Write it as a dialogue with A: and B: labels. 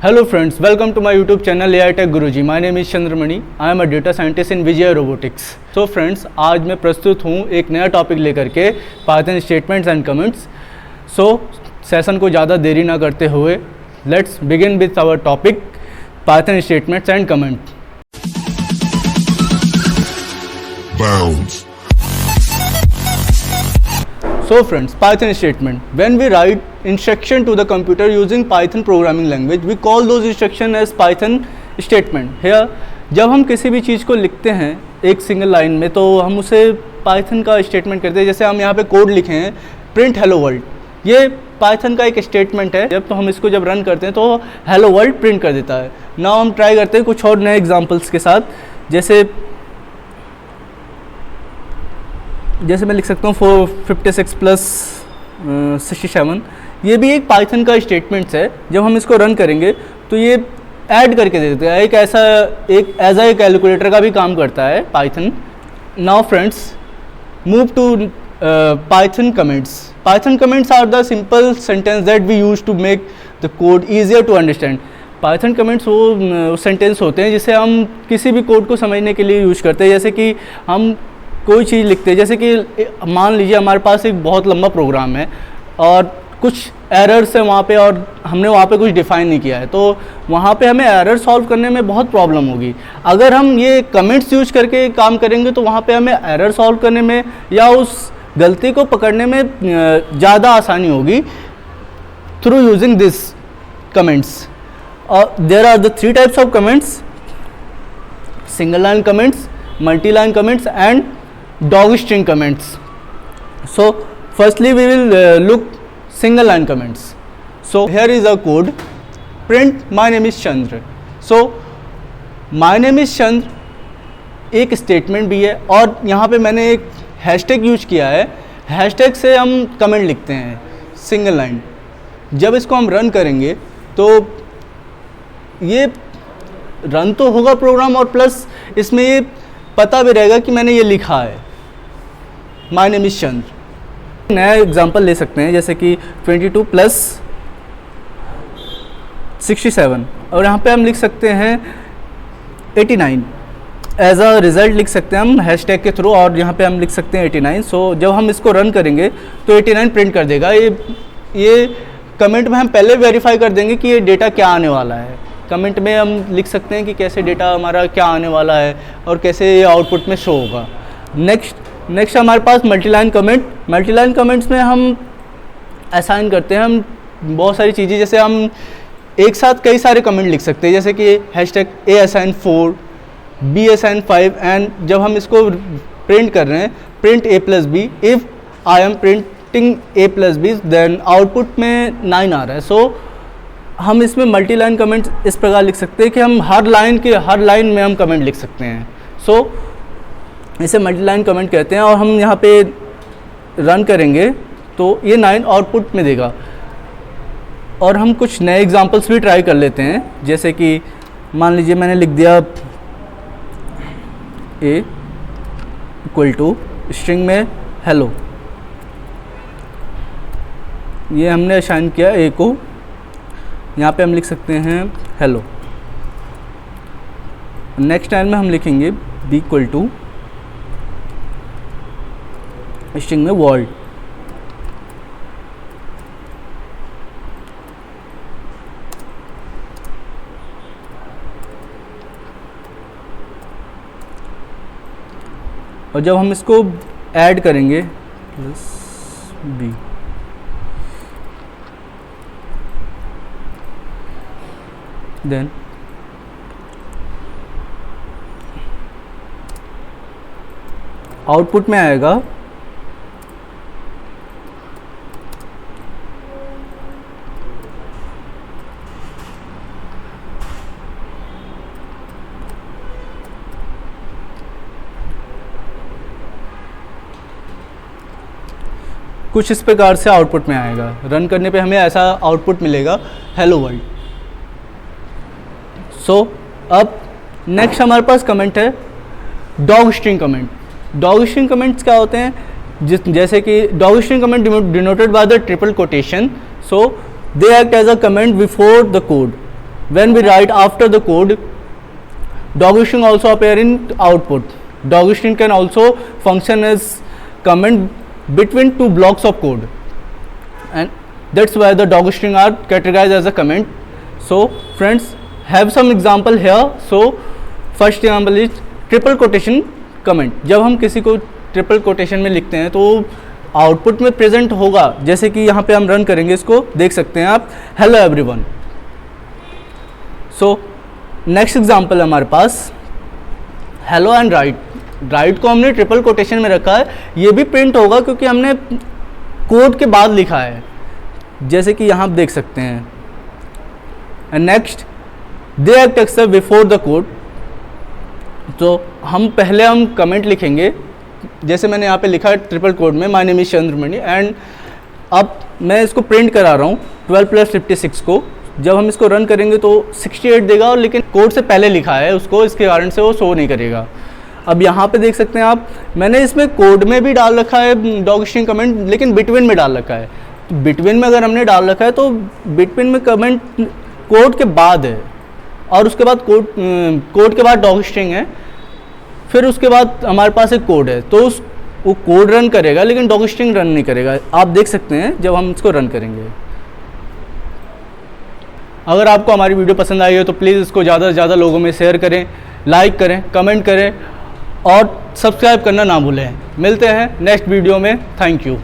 A: Hello friends, welcome to my YouTube channel AI Tech Guruji. My name is Chandramani. I am a data scientist in Vijaya Robotics. So friends, आज मैं प्रस्तुत हूँ एक नया topic लेकर के Python statements and comments. So session को ज़्यादा देरी ना करते हुए let's begin with our topic Python statements and comments.
B: Bounds.
A: So friends, Python statement. When we write instruction to the computer using Python programming language, we call those instruction as Python statement. Here, जब हम किसी भी चीज़ को लिखते हैं एक single line में तो हम उसे Python का स्टेटमेंट करते हैं. जैसे हम यहाँ पे कोड लिखे हैं प्रिंट हेलो वर्ल्ड, ये Python का एक स्टेटमेंट है. जब तो हम इसको जब रन करते हैं तो हेलो वर्ल्ड प्रिंट कर देता है. नाउ हम ट्राई करते हैं कुछ और नए एग्जांपल्स के साथ. जैसे मैं लिख सकता हूँ 456 प्लस 67. ये भी एक पाइथन का स्टेटमेंट्स है. जब हम इसको रन करेंगे तो ये ऐड करके दे देता है. एक एज ए कैलकुलेटर का भी काम करता है Python. Now friends, move to Python comments. Python comments are the simple sentence that we use to make the code easier to understand. Python comments वो सेंटेंस होते हैं जिसे हम किसी भी कोड को समझने के लिए यूज करते हैं. जैसे कि हम कोई चीज़ लिखते हैं, जैसे कि मान लीजिए हमारे पास एक बहुत लंबा प्रोग्राम है और कुछ एरर्स है वहाँ पे और हमने वहाँ पे कुछ डिफ़ाइन नहीं किया है, तो वहाँ पे हमें एरर सॉल्व करने में बहुत प्रॉब्लम होगी. अगर हम ये कमेंट्स यूज करके काम करेंगे तो वहाँ पे हमें एरर सॉल्व करने में या उस गलती को पकड़ने में ज़्यादा आसानी होगी through using this comments. There are the 3 types of comments: single line comments, multi line comments and dog string comments. So firstly we will look single line comments. So here is a code: print my name is Chandra. So my name is Chandra एक statement भी है और यहाँ पे मैंने एक hashtag use किया है. हैशटैग से हम कमेंट लिखते हैं सिंगल लाइन. जब इसको हम रन करेंगे तो ये रन तो होगा प्रोग्राम और प्लस इसमें ये पता भी रहेगा कि मैंने ये लिखा है माय नेम इज चंद्र. नया एग्जांपल ले सकते हैं जैसे कि 22 प्लस 67 और यहाँ पे हम लिख सकते हैं 89. एज अ रिज़ल्ट लिख सकते हैं हम हैशटैग के थ्रू और यहाँ पे हम लिख सकते हैं 89. सो जब हम इसको रन करेंगे तो 89 प्रिंट कर देगा. ये कमेंट में हम पहले वेरीफाई कर देंगे कि ये डेटा क्या आने वाला है. कमेंट में हम लिख सकते हैं कि कैसे डेटा हमारा क्या आने वाला है और कैसे ये आउटपुट में शो होगा. नेक्स्ट हमारे पास मल्टीलाइन कमेंट. मल्टीलाइन कमेंट्स में हम असाइन करते हैं हम बहुत सारी चीज़ें. जैसे हम एक साथ कई सारे कमेंट लिख सकते हैं जैसे कि hashtag A assign 4, B assign 5 and जब हम इसको प्रिंट कर रहे हैं print A plus B. If I am printing A plus B then output में 9 आ रहा है. सो हम इसमें मल्टी लाइन कमेंट्स इस प्रकार लिख सकते हैं कि हम हर लाइन में हम कमेंट लिख सकते हैं. सो इसे मल्टी लाइन कमेंट कहते हैं और हम यहाँ पे रन करेंगे तो ये 9 आउटपुट में देगा. और हम कुछ नए एग्जांपल्स भी ट्राई कर लेते हैं. जैसे कि मान लीजिए मैंने लिख दिया ए इक्वल टू स्ट्रिंग में हेलो. ये हमने असाइन किया ए को. यहाँ पे हम लिख सकते हैं हेलो. नेक्स्ट लाइन में हम लिखेंगे बी इक्वल टू स्ट्रिंग में वर्ल्ड. और जब हम इसको ऐड करेंगे प्लस बी देन आउटपुट में आएगा कुछ इस प्रकार से आउटपुट में आएगा. रन करने पे हमें ऐसा आउटपुट मिलेगा हेलो वर्ल्ड. सो अब नेक्स्ट हमारे पास कमेंट है doc string comment. Doc string comments क्या होते हैं? जैसे कि doc string comment denoted by the triple quotation. So they act as a comment before the code. when we write after the code, doggy string also appear in output. Doggy string can also function as comment between two blocks of code, and that's why the doggy string are categorized as a comment. So friends, have some example here. So first example is triple quotation comment. जब हम किसी को triple quotation में लिखते हैं तो output में present होगा, जैसे कि यहाँ पे हम रन करेंगे इसको, देख सकते हैं आप, hello everyone. So next example है हमारे पास हेलो एंड राइट. राइट को हमने ट्रिपल कोटेशन में रखा है, ये भी प्रिंट होगा क्योंकि हमने कोड के बाद लिखा है, जैसे कि यहाँ आप देख सकते हैं. And next they act except before the code. तो हम पहले कमेंट लिखेंगे, जैसे मैंने यहाँ पे लिखा है ट्रिपल कोड में, my name is Chandramani, and अब मैं इसको प्रिंट करा रहा हूँ 12 + 56 को. जब हम इसको रन करेंगे तो 68 देगा, और लेकिन कोड से पहले लिखा है उसको, इसके कारण से वो शो नहीं करेगा. अब यहाँ पे देख सकते हैं आप, मैंने इसमें कोड में भी डाल रखा है डॉग स्ट्रिंग कमेंट, लेकिन बिटवीन में डाल रखा है. तो बिटवीन में अगर हमने डाल रखा है तो बिटवीन में कमेंट कोड के बाद है, और उसके बाद कोड के बाद डॉग स्ट्रिंग है, फिर उसके बाद हमारे पास एक कोड है, तो वो कोड रन करेगा लेकिन डॉग स्ट्रिंग रन नहीं करेगा. आप देख सकते हैं जब हम इसको रन करेंगे. अगर आपको हमारी वीडियो पसंद आई हो तो प्लीज़ इसको ज़्यादा से ज़्यादा लोगों में शेयर करें, लाइक करें, कमेंट करें और सब्सक्राइब करना ना भूलें. मिलते हैं नेक्स्ट वीडियो में. Thank you.